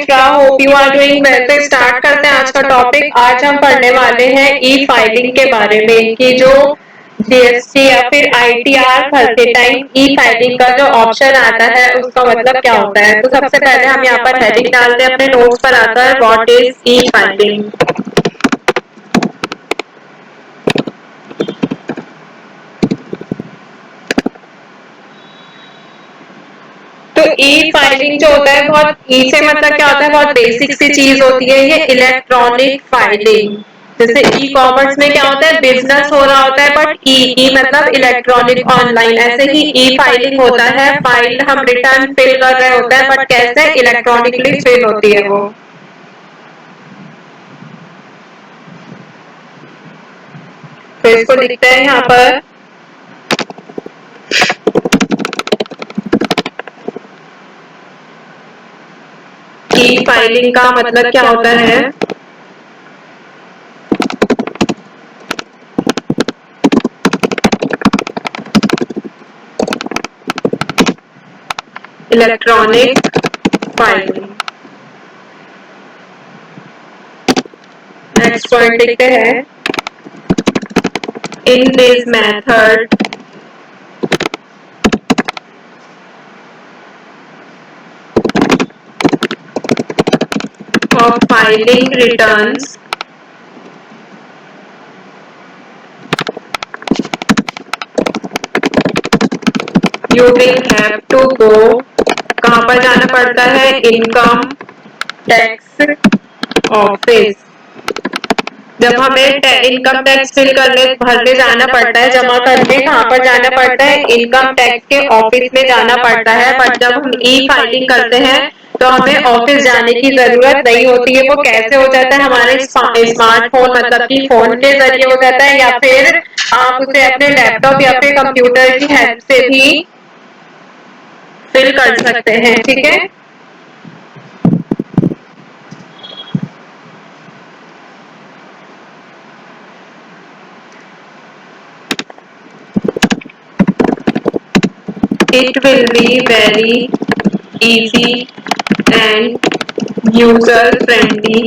Anushka, hope you are doing well. तो start करते हैं आज का टॉपिक। आज हम पढ़ने वाले हैं ई फाइलिंग के बारे में कि जो जीएसटी या फिर आईटीआर भरते टाइम ई फाइलिंग का जो ऑप्शन आता है उसका मतलब क्या होता है। तो सबसे पहले हम यहाँ पर हेडिंग डालते हैं, अपने नोट्स पर आता है व्हाट इज ई फाइलिंग। तो ई फाइलिंग जो होता है, बहुत ई से मतलब क्या होता है, बहुत बेसिक सी चीज होती है ये इलेक्ट्रॉनिक फाइलिंग। जैसे ई कॉमर्स में क्या होता है, बिजनेस हो रहा होता है, बट ई ई मतलब इलेक्ट्रॉनिक ऑनलाइन। ऐसे ही ई फाइलिंग होता है, फाइल हम रिटर्न फिल कर रहे होते हैं, बट कैसे इलेक्ट्रॉनिकली फिल होती है वो। तो इसको लिखते हैं यहाँ पर। ई फाइलिंग का मतलब क्या होता है। Electronic filing. नेक्स्ट पॉइंट लिखते हैं, in this method of filing returns you will have to go, कहाँ पर जाना पड़ता है, इनकम टैक्स ऑफिस। जब हमें इनकम टैक्स फिल करने भरने जाना पड़ता है, जमा करने कहाँ पर जाना पड़ता है, इनकम टैक्स के ऑफिस में जाना पड़ता है। बट जब हम ई फाइलिंग करते हैं तो हमें ऑफिस जाने की जरूरत नहीं होती है। वो कैसे हो जाता है, हमारे स्मार्टफोन मतलब कि फोन के जरिए हो जाता है, या फिर आप उसे अपने लैपटॉप या फिर कंप्यूटर की हेल्प से भी फिल कर सकते हैं। ठीक है। It will be very easy and user friendly।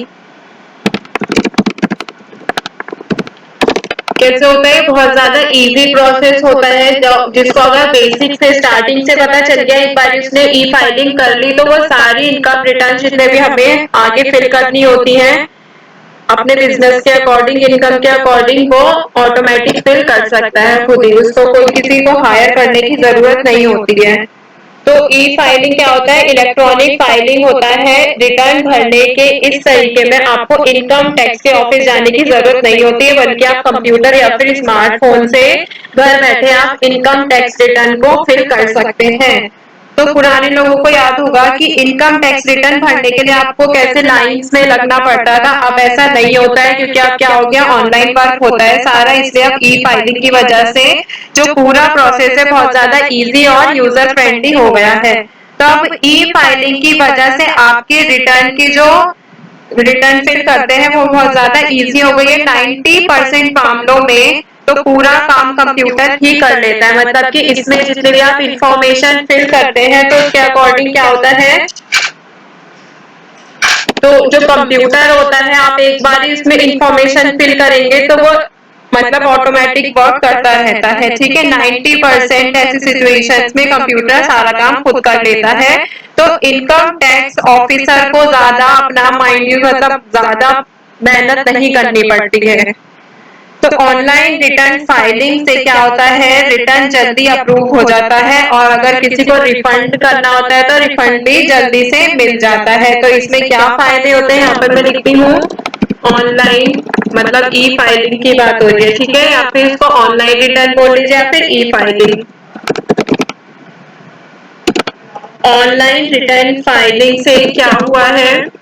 कैसे होता है, बहुत ज्यादा इजी प्रोसेस होता है। जिसको अगर बेसिक से स्टार्टिंग से पता चल गया, एक बार उसने ई फाइलिंग कर ली, तो वो सारी इनकम रिटर्न जितने भी हमें आगे फिल करनी होती है अपने बिजनेस के अकॉर्डिंग, इनकम के अकॉर्डिंग, वो ऑटोमेटिक फिल कर सकता है खुद ही। उसको कोई किसी को हायर करने की जरूरत नहीं होती है। तो ई फाइलिंग क्या होता है, इलेक्ट्रॉनिक फाइलिंग होता है। रिटर्न भरने के इस तरीके में आपको इनकम टैक्स के ऑफिस जाने की जरूरत नहीं होती है, बल्कि आप कंप्यूटर या फिर स्मार्टफोन से घर बैठे आप इनकम टैक्स रिटर्न को फिल कर सकते हैं। तो पुराने लोगों को याद होगा कि इनकम टैक्स रिटर्न भरने के लिए आपको कैसे लाइंस में लगना पड़ता था। अब ऐसा नहीं होता है, क्योंकि अब क्या हो गया, ऑनलाइन वर्क होता है सारा। इसलिए अब ई फाइलिंग की वजह से जो पूरा प्रोसेस है बहुत ज्यादा इजी और यूजर फ्रेंडली हो गया है। तो अब ई फाइलिंग की वजह से आपके रिटर्न की जो रिटर्न फिल करते हैं वो बहुत ज्यादा इजी हो गई है। 90% मामलों में तो पूरा काम कंप्यूटर ही कर लेता है। मतलब कि इसमें जितने भी आप इंफॉर्मेशन फिल करते हैं तो उसके अकॉर्डिंग क्या होता है, तो जो कंप्यूटर होता है, आप एक बार इसमें इंफॉर्मेशन फिल करेंगे तो वो मतलब ऑटोमेटिक वर्क करता रहता है। ठीक है। 90% ऐसी सिचुएशंस में कंप्यूटर सारा काम खुद कर लेता है। तो इनकम टैक्स ऑफिसर को ज्यादा अपना माइंड मतलब ज्यादा मेहनत नहीं करनी पड़ती है। तो ऑनलाइन रिटर्न फाइलिंग से क्या होता है, रिटर्न जल्दी अप्रूव हो जाता है, और अगर किसी को रिफंड करना होता है तो रिफंड भी जल्दी से मिल जाता है। तो इसमें क्या फायदे होते हैं, यहाँ पर मैं लिखती हूँ ऑनलाइन मतलब ई फाइलिंग की बात हो रही है। ठीक है। या फिर इसको ऑनलाइन रिटर्न बोल लीजिए या फिर ई फाइलिंग। ऑनलाइन रिटर्न फाइलिंग से क्या हुआ है,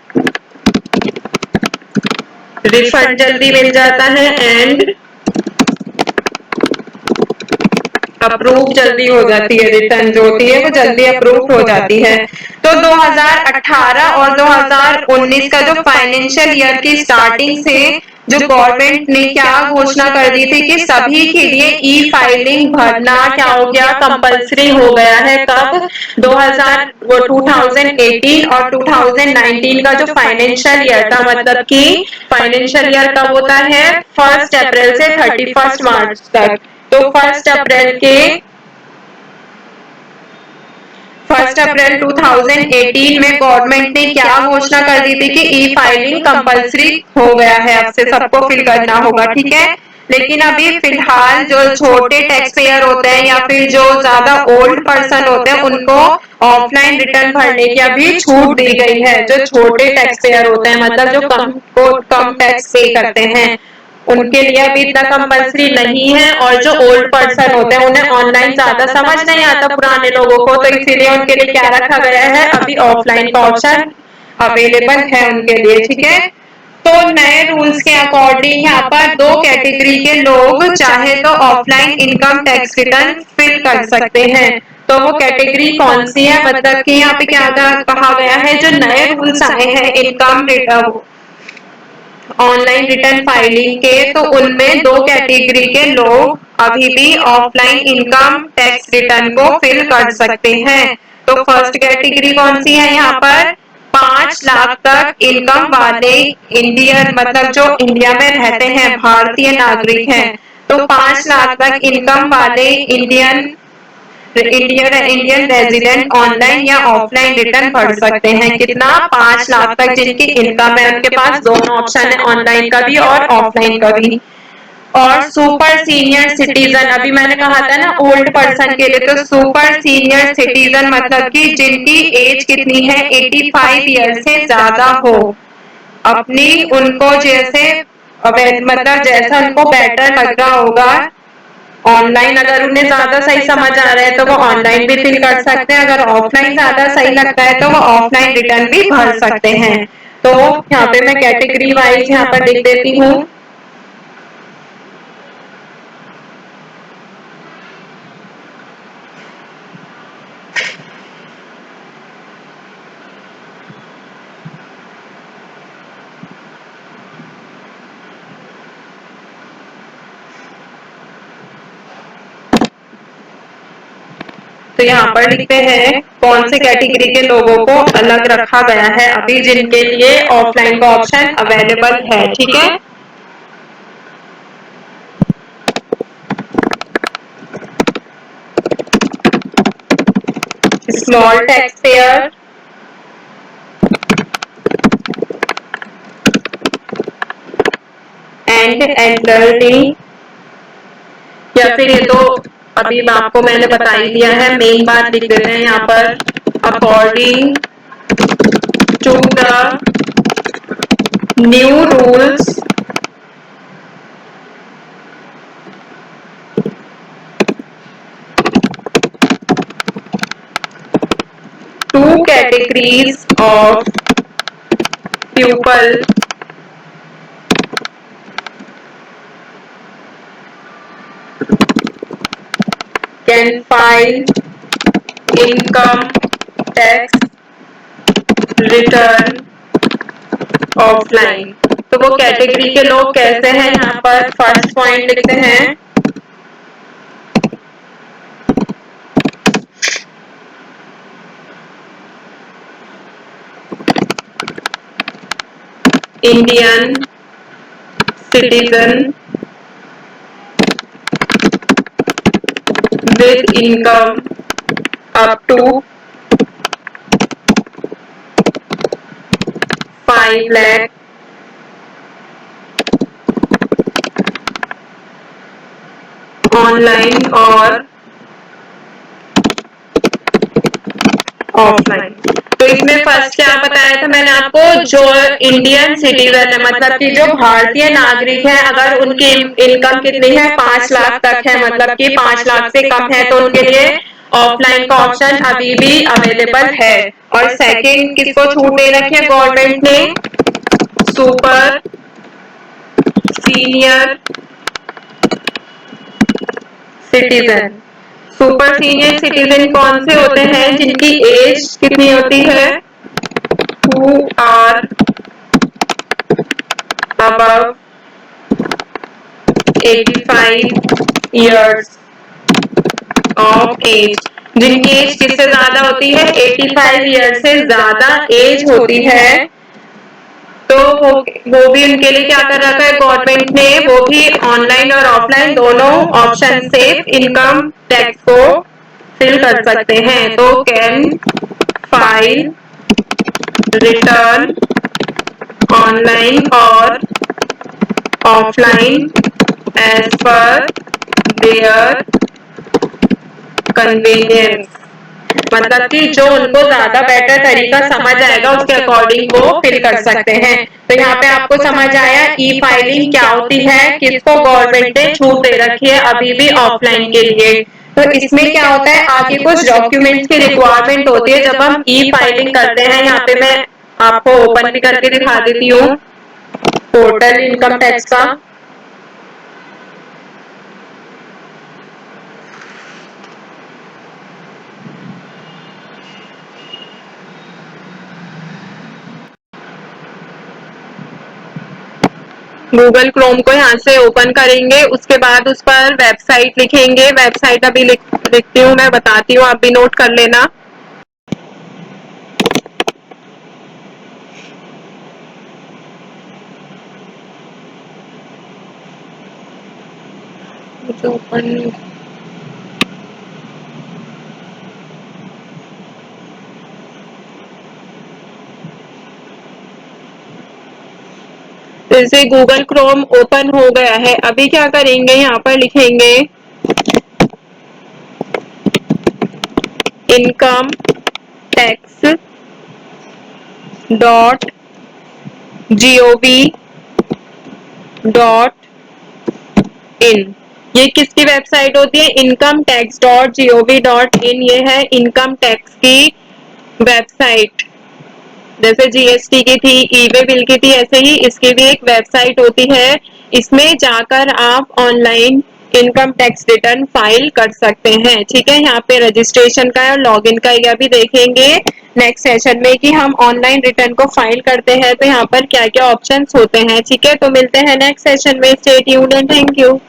रिफंड जल्दी मिल जाता है एंड अप्रूव जल्दी हो जाती है। रिटर्न जो होती है वो जल्दी अप्रूव हो जाती है। तो 2018 और 2019 का जो फाइनेंशियल ईयर की स्टार्टिंग से जो गवर्नमेंट ने क्या घोषणा कर दी थी कि सभी के लिए ई फाइलिंग भरना क्या हो गया, कंपलसरी हो गया है। कब? 2018 और 2019 का जो फाइनेंशियल ईयर था, मतलब कि फाइनेंशियल ईयर कब होता है? 1 अप्रैल से 31 मार्च तक। तो 1 अप्रैल 2018 में गवर्नमेंट ने क्या घोषणा कर दी थी कि ई फाइलिंग कंपलसरी हो गया है, अब से सबको फिल करना होगा, ठीक है। लेकिन अभी फिलहाल जो छोटे टैक्स पेयर होते हैं या फिर जो ज्यादा ओल्ड पर्सन होते हैं उनको ऑफलाइन रिटर्न भरने की अभी छूट दी गई है। जो छोटे टैक्स पेयर होते हैं, मतलब जो कम टैक्स पे करते हैं, उनके लिए अभी इतना कंपलसरी नहीं है। और जो ओल्ड पर्सन होते हैं उन्हें ऑनलाइन ज्यादा समझ नहीं आता पुराने लोगों को, तो इसीलिए उनके लिए क्या रखा गया है, अभी ऑफलाइन का ऑप्शन अवेलेबल है उनके लिए, ठीक है। तो नए रूल्स के अकॉर्डिंग यहाँ पर दो कैटेगरी के लोग चाहे तो offline income tax return fill कर सकते हैं। तो वो कैटेगरी कौन सी है? मतलब कि यहाँ पे क्या कहा गया है, जो नए रूल्स आए हैं इनकम ऑनलाइन रिटर्न फाइलिंग के, तो उनमें दो कैटेगरी के लोग अभी भी ऑफलाइन इनकम टैक्स रिटर्न को फिल कर सकते हैं। तो फर्स्ट कैटेगरी कौन सी है यहाँ पर? 5 लाख तक इनकम वाले इंडियन, मतलब जो इंडिया में रहते हैं, भारतीय नागरिक हैं। तो 5 लाख तक इनकम वाले इंडियन रेजिडेंट ऑनलाइन या ऑफलाइन रिटर्न भर सकते हैं। कितना? 5 लाख तक जिनकी इनकम है उनके पास दोनों ऑप्शन है, ऑनलाइन का भी और ऑफलाइन का भी। और सुपर सीनियर सिटीजन, अभी मैंने कहा था ना ओल्ड पर्सन के लिए, तो सुपर सीनियर सिटीजन मतलब कि जिनकी एज कितनी है, 85 ईयर से ज्यादा हो, अपनी उनको जैसे मतलब जैसा उनको बेटर लग रहा होगा ऑनलाइन, अगर उन्हें ज्यादा सही समझ आ रहा है तो वो ऑनलाइन भी फिल कर सकते हैं, अगर ऑफलाइन ज्यादा सही लगता है तो वो ऑफलाइन रिटर्न भी भर सकते हैं। तो यहाँ पे मैं कैटेगरी वाइज यहाँ पर लिख देती हूँ। तो यहाँ पर लिखते हैं कौन से कैटेगरी के लोगों को अलग रखा गया है अभी, जिनके लिए ऑफलाइन का ऑप्शन अवेलेबल है, ठीक है। Small tax payer, and elderly, या फिर ये तो अभी आपको मैंने बता ही दिया है, मेन बात लिख देते हैं यहाँ पर, according to the new rules two categories of people can file income tax return offline. तो वो कैटेगरी के लोग कैसे हैं, यहाँ पर फर्स्ट पॉइंट लिखते हैं, Indian citizen with income up to 5 lakh online और ऑफलाइन। तो इसमें फर्स्ट क्या बताया था मैंने आपको, जो इंडियन सिटीजन है, मतलब कि जो भारतीय नागरिक है, अगर उनकी इनकम कितनी है, 5 लाख तक है, मतलब कि 5 लाख से कम है, तो उनके लिए ऑफलाइन का ऑप्शन अभी भी अवेलेबल है। और सेकंड किसको छूट दे रखी है गवर्नमेंट ने? Super senior citizen. Super senior citizen कौन से होते हैं? जिनकी एज कितनी होती है, who are above 85 years of age। जिनकी एज किससे ज्यादा होती है? 85 ईयर से ज्यादा एज होती है, तो वो भी उनके लिए क्या कर रखा है गवर्नमेंट ने? वो भी ऑनलाइन और ऑफलाइन दोनों ऑप्शन से इनकम टैक्स को फिल कर सकते हैं। तो कैन फाइल रिटर्न ऑनलाइन और offline as per their convenience. मतलब कि जो उनको ज्यादा बेटर तरीका समझ आएगा उसके अकॉर्डिंग वो फिल कर सकते हैं। तो यहाँ पे आपको समझ आया ई फाइलिंग क्या होती है, किसको गवर्नमेंट ने छूट दे रखी है अभी भी ऑफलाइन के लिए। तो इसमें क्या होता है, आगे कुछ डॉक्यूमेंट्स की रिक्वायरमेंट होती है जब हम ई फाइलिंग करते हैं। यहाँ पे मैं आपको ओपन भी करके दिखा देती हूँ पोर्टल इनकम टैक्स का। गूगल क्रोम को यहाँ से ओपन करेंगे, उसके बाद उस पर वेबसाइट लिखेंगे। वेबसाइट अभी लिखती हूँ, मैं बताती हूँ, आप भी नोट कर लेना। ओपन जैसे गूगल क्रोम ओपन हो गया है, अभी क्या करेंगे, यहाँ पर लिखेंगे इनकम टैक्स .gov.in। ये किसकी वेबसाइट होती है? Income tax .gov.in। ये है इनकम टैक्स की वेबसाइट। जैसे जीएसटी की थी, ई वे बिल की थी, ऐसे ही इसकी भी एक वेबसाइट होती है। इसमें जाकर आप online income tax return file कर सकते हैं। ठीक है, यहाँ पे रजिस्ट्रेशन का और लॉगिन का यह भी देखेंगे नेक्स्ट सेशन में कि हम ऑनलाइन रिटर्न को फाइल करते हैं तो यहाँ पर क्या क्या ऑप्शंस होते हैं। ठीक है, तो मिलते हैं नेक्स्ट सेशन में। Stay tuned and thank you.